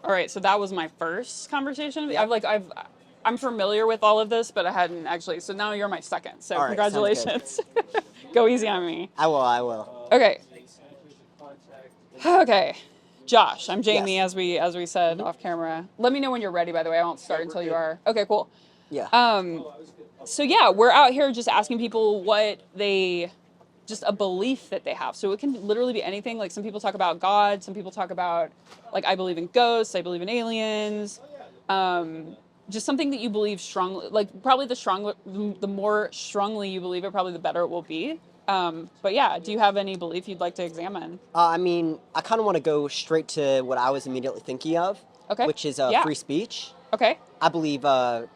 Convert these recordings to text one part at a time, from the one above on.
All right, so that was my first conversation. Yeah. I'm familiar with all of this, but I hadn't actually. So now you're my second. So All right, sounds good. congratulations. Go easy on me. I will. Okay. Okay. Josh, I'm Jamie, Yes. as we said off camera. Let me know when you're ready, by the way. I won't start until you are. Okay, cool. Yeah. So yeah, we're out here just asking people what they, just a belief that they have. So it can literally be anything. Like some people talk about God, some people talk about, like, I believe in ghosts, I believe in aliens. Just something that you believe strongly, like probably the more strongly you believe it, probably the better it will be. But yeah, do you have any belief you'd like to examine? I mean, I kind of want to go straight to what I was immediately thinking of, Okay. which is Yeah. free speech. Okay. I believe I'm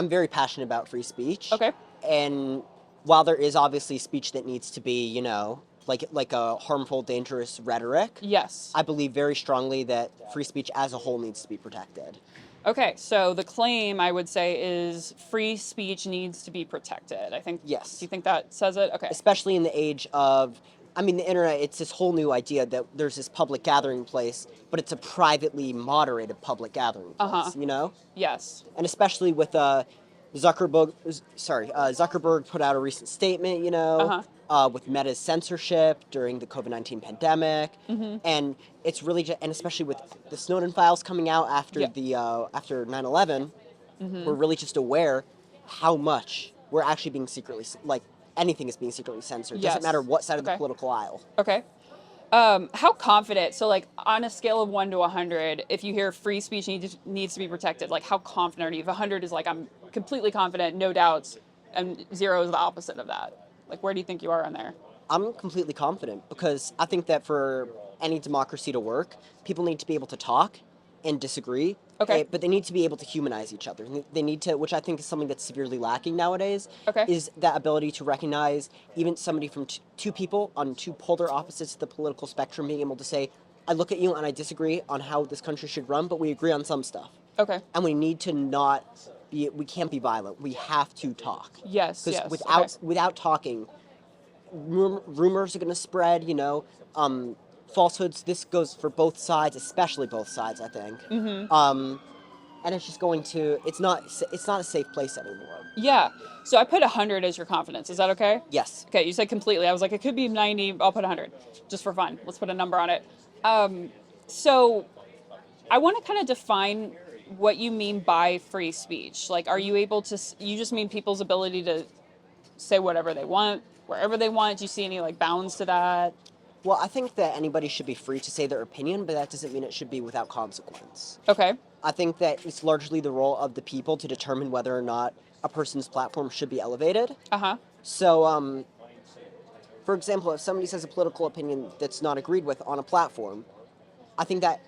very passionate about free speech. Okay. And while there is obviously speech that needs to be, like a harmful, dangerous rhetoric, Yes. I believe very strongly that free speech as a whole needs to be protected. Okay, so the claim I would say is free speech needs to be protected. I think. Yes. Do you think that says it? Okay. Especially in the age of, I mean, the internet, it's this whole new idea that there's this public gathering place, but it's a privately moderated public gathering place, Yes. And especially with Zuckerberg put out a recent statement, with Meta's censorship during the COVID-19 pandemic, and it's really and especially with the Snowden files coming out after after 9/11, we're really just aware how much we're actually being secretly, like, anything is being secretly censored. Yes. Doesn't matter what side of the Okay. political aisle. Okay. How confident? So, like, on a scale of 1 to 100, if you hear free speech needs to be protected, like, how confident are you? If 100 is like, I'm completely confident, no doubts, and 0 is the opposite of that. Like, where do you think you are on there? I'm completely confident because I think that for any democracy to work, people need to be able to talk and disagree. Okay. But they need to be able to humanize each other. They need to, which I think is something that's severely lacking nowadays, Okay. is that ability to recognize even somebody from two people on two polar opposites of the political spectrum being able to say, I look at you and I disagree on how this country should run, but we agree on some stuff. Okay. And we need to we can't be violent. We have to talk. Yes. Because Yes. without talking, rumors are going to spread, falsehoods. This goes for both sides, especially both sides, I think. And it's just going to, it's not a safe place anymore. Yeah. So I put 100 as your confidence. Is that okay? Yes. Okay, you said completely. I was like, it could be 90. I'll put 100 just for fun. Let's put a number on it. So I want to kind of define what you mean by free speech. Like, are you able to, you just mean people's ability to say whatever they want, wherever they want? Do you see any, like, bounds to that? Well, I think that anybody should be free to say their opinion, but that doesn't mean it should be without consequence. Okay. I think that it's largely the role of the people to determine whether or not a person's platform should be elevated. Uh-huh. So, for example, if somebody says a political opinion that's not agreed with on a platform, I think that,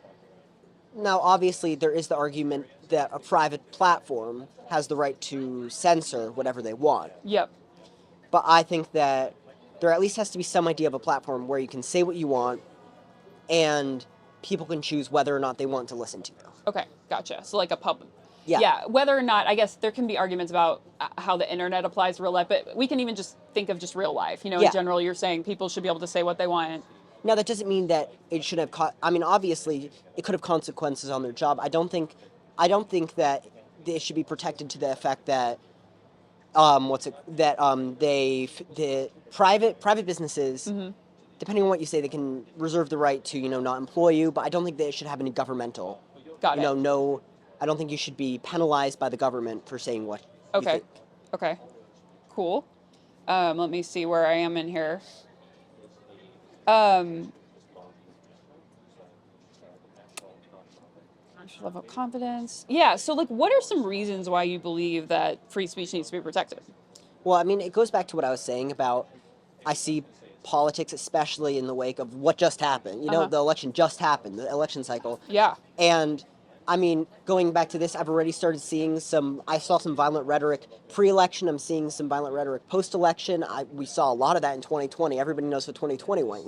now obviously there is the argument that a private platform has the right to censor whatever they want. Yep. But I think that there at least has to be some idea of a platform where you can say what you want and people can choose whether or not they want to listen to you. Okay, gotcha. So like a pub. Yeah. Yeah, whether or not, I guess there can be arguments about how the internet applies to real life, but we can even just think of just real life. In general, you're saying people should be able to say what they want. Now, that doesn't mean that it should have obviously, it could have consequences on their job. I don't think that they should be protected to the effect that, the private businesses, depending on what you say, they can reserve the right to, not employ you, but I don't think they should have any governmental. Got it. I don't think you should be penalized by the government for saying what you think. Okay. Cool. Let me see where I am in here. Level of confidence. Yeah, so like what are some reasons why you believe that free speech needs to be protected? Well, I mean, it goes back to what I was saying about, I see politics, especially in the wake of what just happened. The election just happened, the election cycle. Yeah. And, I mean, going back to this, I've already started seeing I saw some violent rhetoric pre-election. I'm seeing some violent rhetoric post-election. We saw a lot of that in 2020. Everybody knows what 2020 went,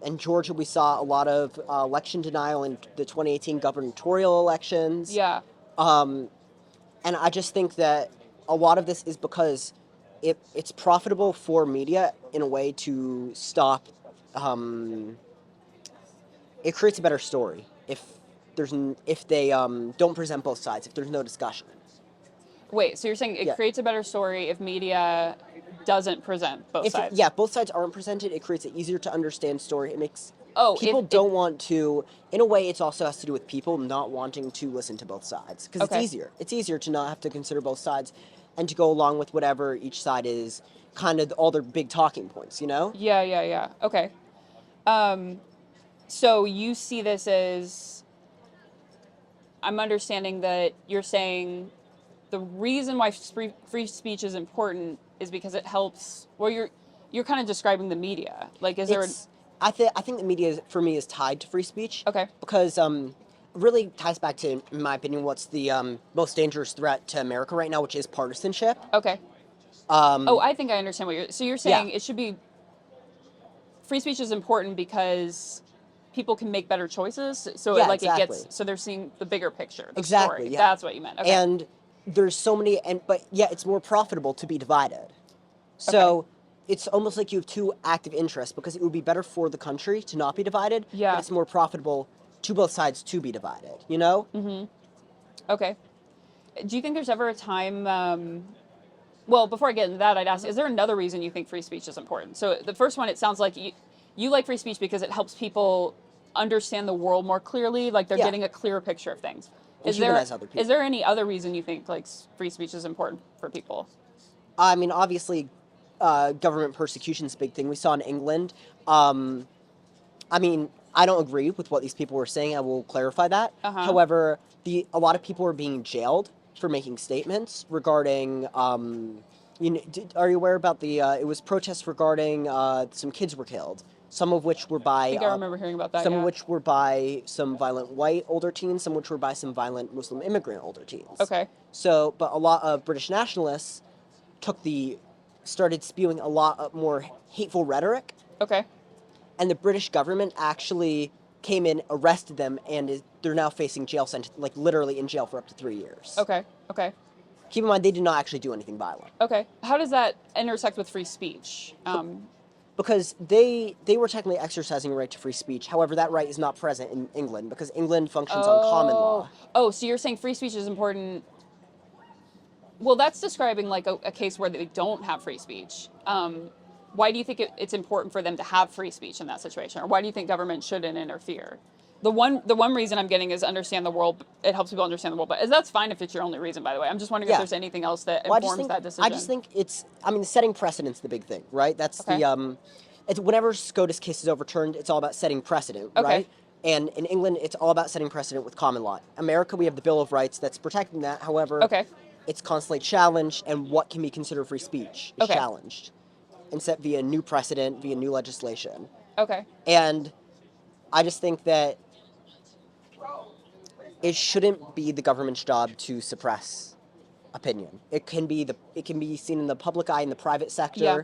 In Georgia, we saw a lot of election denial in the 2018 gubernatorial elections. Yeah. And I just think that a lot of this is because it's profitable for media in a way to stop. It creates a better story. if they don't present both sides, if there's no discussion. Wait, so you're saying it creates a better story if media doesn't present both sides? Yeah, both sides aren't presented, it creates an easier to understand story. It makes people don't want to. In a way, it also has to do with people not wanting to listen to both sides because it's easier. It's easier to not have to consider both sides, and to go along with whatever each side is, kind of all their big talking points. You know? Yeah. Okay. So you see this as, I'm understanding that you're saying the reason why free speech is important is because it helps. Well, you're kind of describing the media. Like, is there? I think the media for me is tied to free speech. Okay. Because really ties back to, in my opinion, what's the most dangerous threat to America right now, which is partisanship. Okay. I think I understand what you're. So you're saying it should be. Free speech is important because people can make better choices. So it gets. So they're seeing the bigger picture. The story. Yeah. That's what you meant. Okay. And there's so many, but it's more profitable to be divided. So it's almost like you have two active interests, because it would be better for the country to not be divided. Yeah. But it's more profitable to both sides to be divided. You know? Mm-hmm. Okay. Do you think there's ever a time? Well, before I get into that, I'd ask: is there another reason you think free speech is important? So the first one, it sounds like you like free speech because it helps people understand the world more clearly, like they're getting a clearer picture of things. Is there any other reason you think like free speech is important for people? I mean, obviously, government persecution is a big thing. We saw in England. I mean, I don't agree with what these people were saying. I will clarify that. However, a lot of people are being jailed for making statements regarding. Are you aware about it was protests regarding some kids were killed. Some of which were by. I think I remember hearing about that. Some of which were by some violent white older teens. Some which were by some violent Muslim immigrant older teens. Okay. So, but a lot of British nationalists started spewing a lot more hateful rhetoric. Okay. And the British government actually came in, arrested them, and they're now facing jail sentence, like literally in jail for up to 3 years. Okay. Keep in mind, they did not actually do anything violent. Okay. How does that intersect with free speech? Because they were technically exercising a right to free speech. However, that right is not present in England, because England functions on common law. Oh, so you're saying free speech is important. Well, that's describing like a case where they don't have free speech. Why do you think it's important for them to have free speech in that situation? Or why do you think government shouldn't interfere? The one reason I'm getting is understand the world. It helps people understand the world. But that's fine if it's your only reason, by the way. I'm just wondering if there's anything else that informs that decision. I just think setting precedent's the big thing, right? That's it's whenever SCOTUS case is overturned, it's all about setting precedent, right? And in England, it's all about setting precedent with common law. America, we have the Bill of Rights that's protecting that. However, it's constantly challenged, and what can be considered free speech is challenged and set via new precedent, via new legislation. Okay. And I just think that it shouldn't be the government's job to suppress opinion. It can be seen in the public eye, in the private sector. Yeah.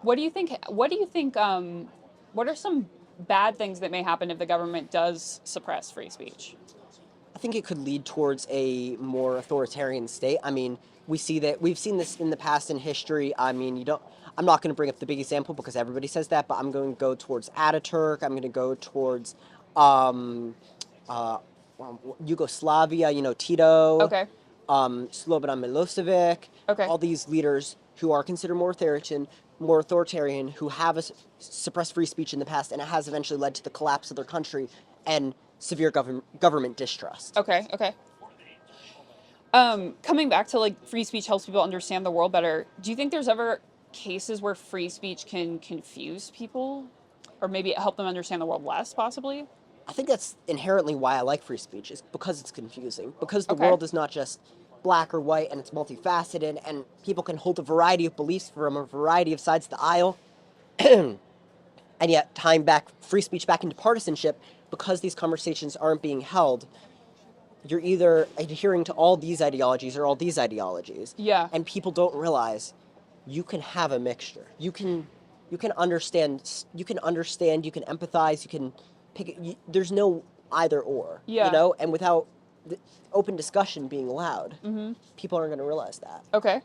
What do you think? What are some bad things that may happen if the government does suppress free speech? I think it could lead towards a more authoritarian state. I mean, we've seen this in the past in history. I mean, I'm not going to bring up the big example because everybody says that, but I'm going to go towards Ataturk. I'm going to go towards Yugoslavia, Tito. Okay. Slobodan Milosevic. Okay. All these leaders who are considered more authoritarian, who have suppressed free speech in the past, and it has eventually led to the collapse of their country and severe government distrust. Okay. Coming back to like free speech helps people understand the world better. Do you think there's ever cases where free speech can confuse people, or maybe help them understand the world less, possibly? I think that's inherently why I like free speech, is because it's confusing. Because the world is not just black or white, and it's multifaceted, and people can hold a variety of beliefs from a variety of sides of the aisle. And yet, tying free speech back into partisanship, because these conversations aren't being held, you're either adhering to all these ideologies or all these ideologies. Yeah. And people don't realize you can have a mixture. You can understand, you can empathize, you can there's no either or. Yeah. And without the open discussion being allowed, people aren't going to realize that. Okay.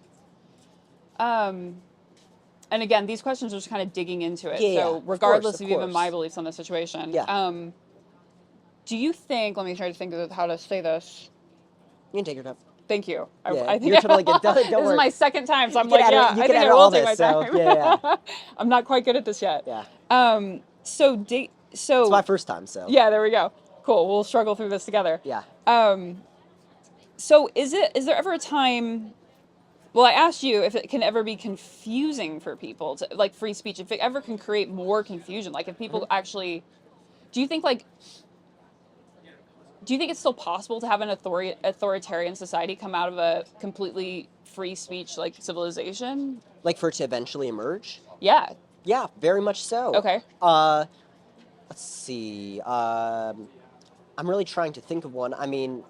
And again, these questions are just kind of digging into it. Yeah, so regardless of of even course. my beliefs on the situation. Yeah. Do you think, let me try to think of how to say this. You can take your time. Thank you. Yeah, I think you're totally good. Don't this worry. is my second time, so I'm You can like, edit- yeah, you I can think I edit will all take this, my so, time. yeah. I'm not quite good at this yet. Yeah. So It's my first time, so. yeah, there we go. Cool. We'll struggle through this together. Yeah. So is there ever a time? Well, I asked you if it can ever be confusing for people to like free speech. If it ever can create more confusion, like if people actually, do you think like, do you think it's still possible to have an authoritarian society come out of a completely free speech like civilization? Like for it to eventually emerge? Yeah. Yeah, very much so. Okay. Let's see. I'm really trying to think of one. I mean,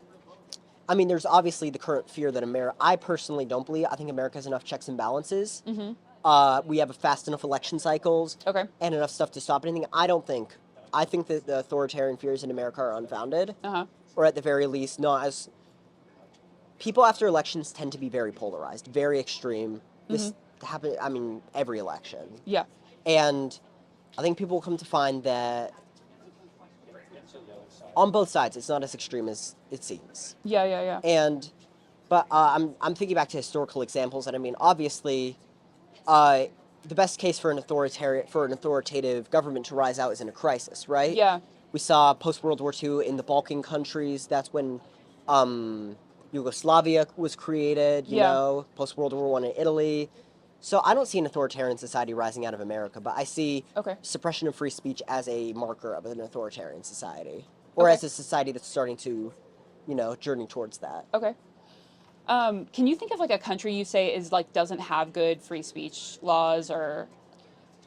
there's obviously the current fear that America. I personally don't believe. I think America has enough checks and balances. We have a fast enough election cycles. Okay. And enough stuff to stop anything. I don't think. I think that the authoritarian fears in America are unfounded. Or at the very least, not as. People after elections tend to be very polarized, very extreme. This happens. I mean, every election. Yeah. And I think people will come to find that on both sides, it's not as extreme as it seems. Yeah. But I'm thinking back to historical examples, and I mean, obviously, the best case for an authoritative government to rise out is in a crisis, right? Yeah. We saw post World War II in the Balkan countries. That's when Yugoslavia was created. You know, post World War I in Italy. So I don't see an authoritarian society rising out of America, but I see suppression of free speech as a marker of an authoritarian society, or as a society that's starting to, journey towards that. Okay. Can you think of like a country you say is like doesn't have good free speech laws or?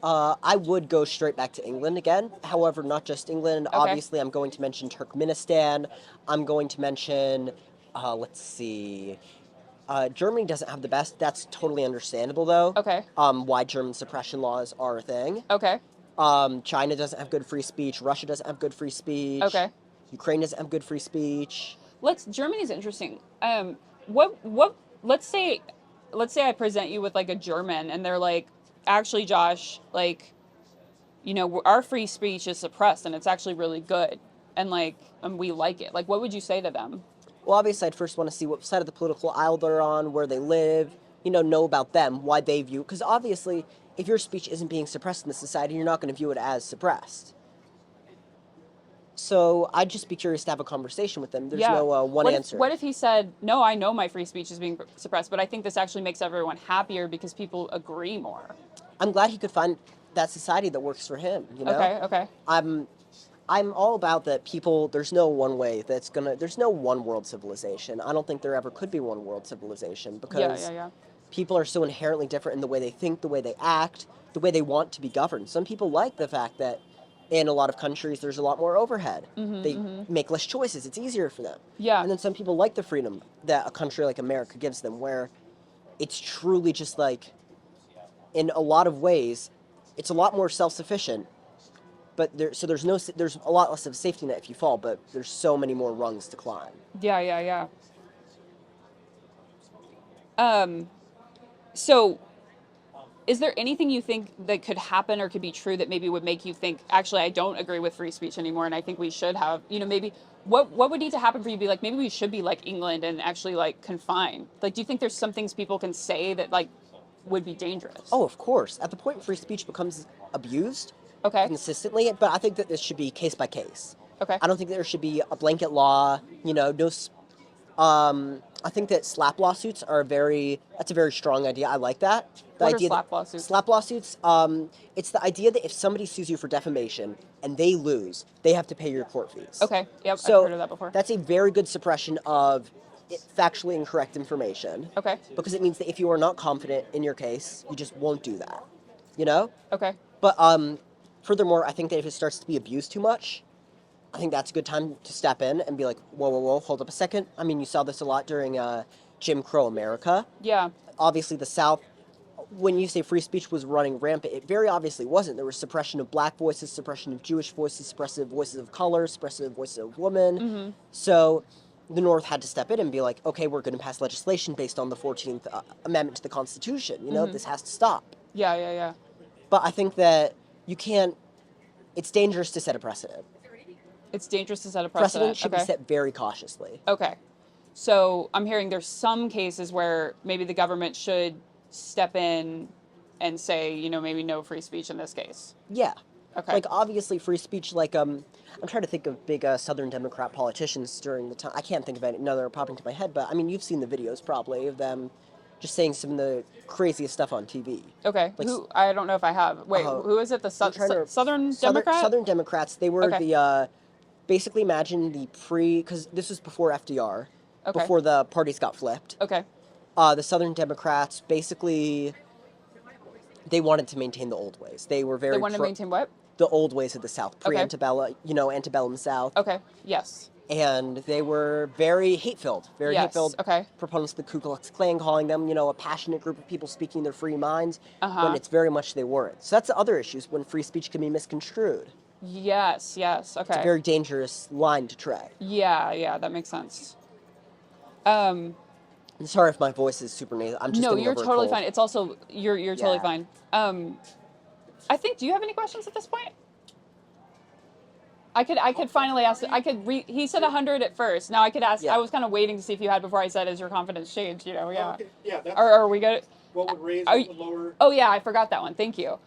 I would go straight back to England again. However, not just England. Okay. Obviously, I'm going to mention Turkmenistan. I'm going to mention, let's see. Germany doesn't have the best. That's totally understandable, though. Okay. Why German suppression laws are a thing. Okay. China doesn't have good free speech. Russia doesn't have good free speech. Okay. Ukraine doesn't have good free speech. Germany's interesting. Let's say I present you with like a German and they're like, actually, Josh, like, our free speech is suppressed and it's actually really good. And we like it. Like, what would you say to them? Well, obviously, I'd first want to see what side of the political aisle they're on, where they live, know about them, why they view. Because obviously, if your speech isn't being suppressed in the society, you're not going to view it as suppressed. So I'd just be curious to have a conversation with them. There's no one answer. What if he said, no, I know my free speech is being suppressed, but I think this actually makes everyone happier because people agree more? I'm glad he could find that society that works for him, Okay. I'm all about that people, there's no one way there's no one world civilization. I don't think there ever could be one world civilization because people are so inherently different in the way they think, the way they act, the way they want to be governed. Some people like the fact that in a lot of countries there's a lot more overhead. They make less choices. It's easier for them. Yeah. And then some people like the freedom that a country like America gives them, where it's truly just like, in a lot of ways, it's a lot more self-sufficient. But there's a lot less of a safety net if you fall, but there's so many more rungs to climb. Yeah. So is there anything you think that could happen or could be true that maybe would make you think, actually, I don't agree with free speech anymore and I think we should have, maybe what would need to happen for you to be like, maybe we should be like England and actually like confine? Like, do you think there's some things people can say that like would be dangerous? Oh, of course. At the point free speech becomes abused consistently, but I think that this should be case by case. Okay. I don't think there should be a blanket law, I think that slap lawsuits that's a very strong idea. I like that. What are slap lawsuits? Slap lawsuits, it's the idea that if somebody sues you for defamation and they lose, they have to pay your court fees. Okay, yep, So I've heard of that before. That's a very good suppression of factually incorrect information. Okay. Because it means that if you are not confident in your case, you just won't do that. Okay. But furthermore, I think that if it starts to be abused too much, I think that's a good time to step in and be like, whoa, hold up a second. I mean, you saw this a lot during Jim Crow America. Yeah. Obviously, the South, when you say free speech was running rampant, it very obviously wasn't. There was suppression of black voices, suppression of Jewish voices, suppressive voices of color, suppressive voices of women. So the North had to step in and be like, okay, we're going to pass legislation based on the 14th Amendment to the Constitution. This has to stop. Yeah. But I think that you can't, it's dangerous to set a precedent. It's dangerous to set a Precedent precedent. should be set very cautiously. Okay. So I'm hearing there's some cases where maybe the government should step in and say, maybe no free speech in this case. Yeah. Okay. Like, obviously, free speech, like, I'm trying to think of big Southern Democrat politicians during the time. I can't think of any, none that are popping to my head, but, I mean, you've seen the videos, probably, of them just saying some of the craziest stuff on TV. Okay. Like, I don't know if I have. Wait, who is it? The Southern Democrat? Southern Democrats, they were the, basically imagine because this was before FDR, before the parties got flipped. Okay. The Southern Democrats, basically, they wanted to maintain the old ways. They were very... They wanted to maintain what? The old ways of the South, antebellum South. Okay, yes. And they were very hate-filled, hate-filled. Okay. Proponents of the Ku Klux Klan, calling them, a passionate group of people speaking their free minds, when it's very much they weren't. So that's the other issues, when free speech can be misconstrued. Yes, okay. It's a very dangerous line to tread. Yeah, that makes sense. I'm sorry if my voice is super nasal. I'm just No, you're totally fine. It's also, you're totally fine. I think, do you have any questions at this point? I could finally ask, he said 100 at first. Now I could ask, I was kind of waiting to see if you had before I said, has your confidence changed, yeah. Okay. Yeah, that's... Are we good? What would raise, what would lower? Oh yeah, I forgot that one, thank you.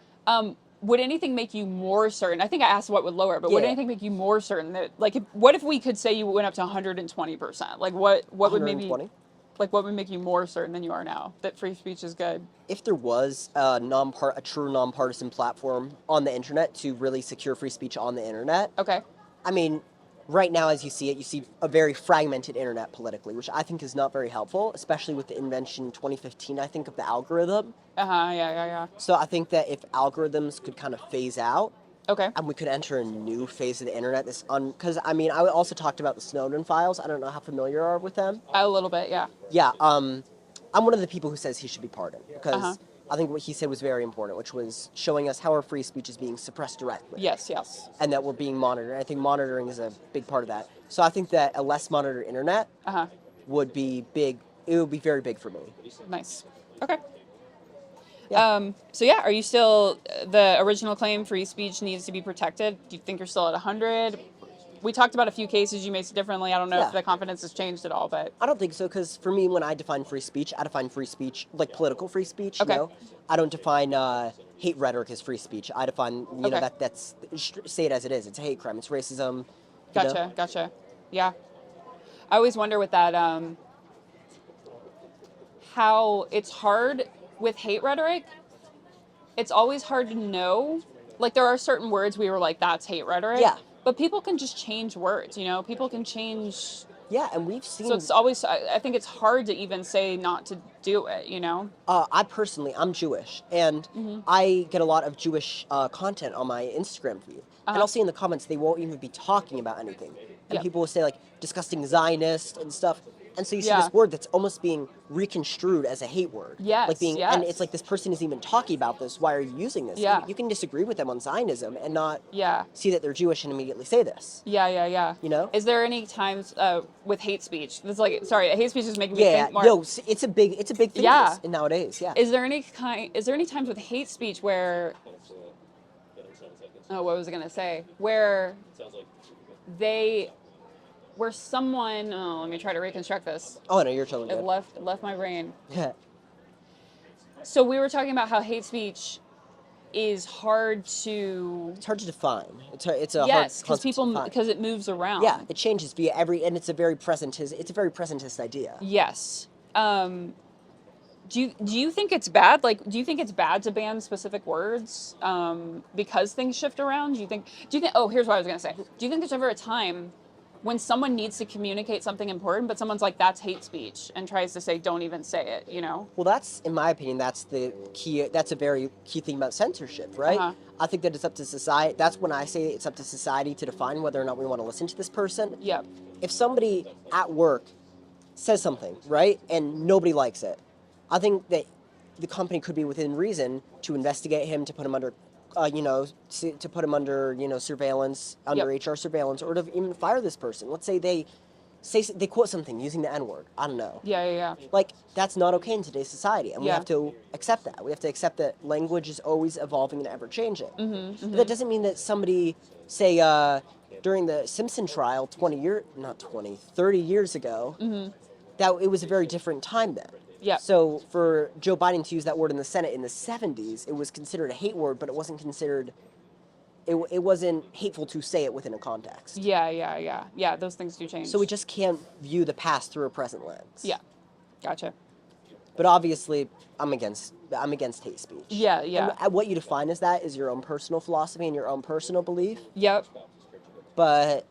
Would anything make you more certain? I think I asked what would lower, but would anything make you more certain that, like, what if we could say you went up to 120%? Like, what would maybe... Like, what would make you more certain than you are now that free speech is good? If there was a true nonpartisan platform on the internet to really secure free speech on the internet. Okay. I mean, right now, as you see a very fragmented internet politically, which I think is not very helpful, especially with the invention in 2015, I think, of the algorithm. Yeah. So I think that if algorithms could kind of phase out, okay, and we could enter a new phase of the internet, because, I mean, I also talked about the Snowden files. I don't know how familiar you are with them. A little bit, yeah. Yeah, I'm one of the people who says he should be pardoned, because I think what he said was very important, which was showing us how our free speech is being suppressed directly. Yes. And that we're being monitored. I think monitoring is a big part of that. So I think that a less monitored internet would be big. It would be very big for me. Nice. Okay. Yeah. So yeah, are you still, the original claim, free speech needs to be protected? Do you think you're still at 100? We talked about a few cases you may see differently. I don't know if the confidence has changed at all, but... I don't think so, because for me, when I define free speech, I define free speech like political free speech, okay. I don't define hate rhetoric as free speech. I define, that's, say it as it is. It's a hate crime. It's racism. Gotcha. Yeah. I always wonder with that, how it's hard with hate rhetoric. It's always hard to know. Like, there are certain words we were like, that's hate rhetoric. Yeah. But people can just change words, People can change... Yeah, and we've seen... So it's always... I think it's hard to even say not to do it, I'm Jewish, and I get a lot of Jewish content on my Instagram feed. And I'll see in the comments they won't even be talking about anything. And people will say, like, disgusting Zionist and stuff. And so you see this word that's almost being reconstrued as a hate word. Yes, And it's like, this person isn't even talking about this. Why are you using this? Yeah. You can disagree with them on Zionism and not Yeah. see that they're Jewish and immediately say this. Yeah. Is there any times with hate speech? It's like, sorry, hate speech is making me think more. No, it's a big thing nowadays. Yeah. Is there any times with hate speech where? Oh, what was I gonna say? Where someone, let me try to reconstruct this. Oh no, you're totally good. It left my brain. Yeah. So we were talking about how hate speech is hard to... It's hard to define. It's a hard yes, concept because it moves around. Yeah, it changes via and it's a very presentist idea. Yes. Do you think it's bad? Like, do you think it's bad to ban specific words because things shift around? Do you think? Oh, here's what I was gonna say. Do you think there's ever a time when someone needs to communicate something important, but someone's like, that's hate speech, and tries to say, don't even say it, Well, that's, in my opinion, that's a very key thing about censorship, right? I think that it's up to society. That's when I say it's up to society to define whether or not we want to listen to this person. Yep. If somebody at work says something, right, and nobody likes it, I think that the company could be within reason to investigate him, to put him under surveillance, under HR surveillance, or to even fire this person. Let's say they quote something using the N-word. I don't know. Yeah. Like, that's not okay in today's society, and we have to accept that. We have to accept that language is always evolving and ever-changing. But that doesn't mean that somebody, say, during the Simpson trial 30 years ago, that it was a very different time then. Yeah. So for Joe Biden to use that word in the Senate in the 70s, it was considered a hate word, but it wasn't considered, it wasn't hateful to say it within a context. Yeah, those things do change. So we just can't view the past through a present lens. Yeah, gotcha. But obviously, I'm against hate speech. Yeah. And what you define as that is your own personal philosophy and your own personal belief. Yep. But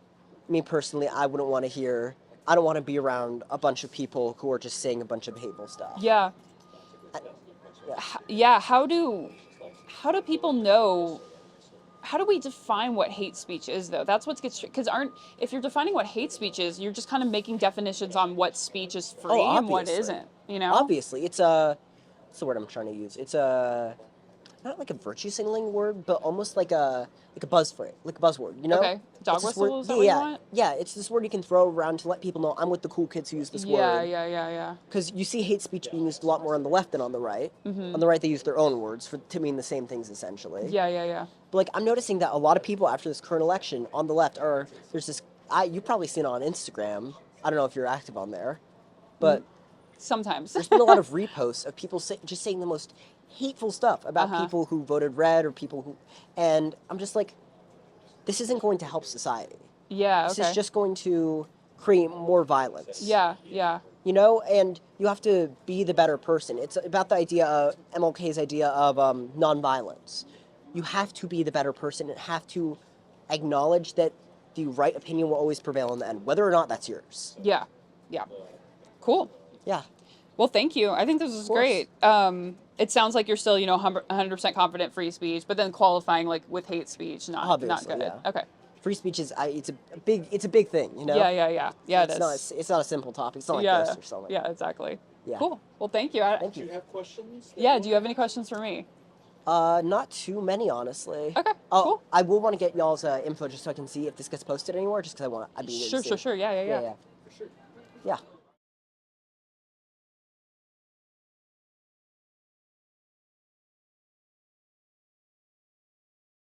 me personally, I don't want to be around a bunch of people who are just saying a bunch of hateful stuff. Yeah. Yeah, how do people know, how do we define what hate speech is, though? That's what gets, because if you're defining what hate speech is, you're just kind of making definitions on what speech is free and what isn't, you know? Obviously. What's the word I'm trying to use? It's not like a virtue signaling word, but almost like a buzzword, you know? Okay. Dog whistle, is that what you want? Yeah, it's this word you can throw around to let people know I'm with the cool kids who use this word. Yeah. Because you see hate speech being used a lot more on the left than on the right. Mm-hmm. On the right, they use their own words to mean the same things, essentially. Yeah. But, like, I'm noticing that a lot of people after this current election on the left there's this, you've probably seen it on Instagram. I don't know if you're active on there, but sometimes there's been a lot of reposts of people just saying the most hateful stuff about people who voted red or people who, and I'm just like, this isn't going to help society. Yeah, okay. This is just going to create more violence. Yeah. You know, and you have to be the better person. It's about the idea of MLK's idea of nonviolence. You have to be the better person and have to acknowledge that the right opinion will always prevail in the end, whether or not that's yours. Yeah. Cool. Yeah. Well, thank you. I think this is great. It sounds like you're still, 100% confident free speech, but then qualifying like with hate speech, not good. Yeah. Okay. Free speech is it's a big thing, you know. Yeah. It's not a simple topic. It's not like this or something. Yeah, exactly. Yeah. Cool. Well, thank you. Thank you. Do you have questions? Yeah. Do you have any questions for me? Not too many, honestly. Okay. Oh, cool. I will want to get y'all's info just so I can see if this gets posted anywhere, just because I'd be Sure. Yeah. Yeah. For sure. Yeah.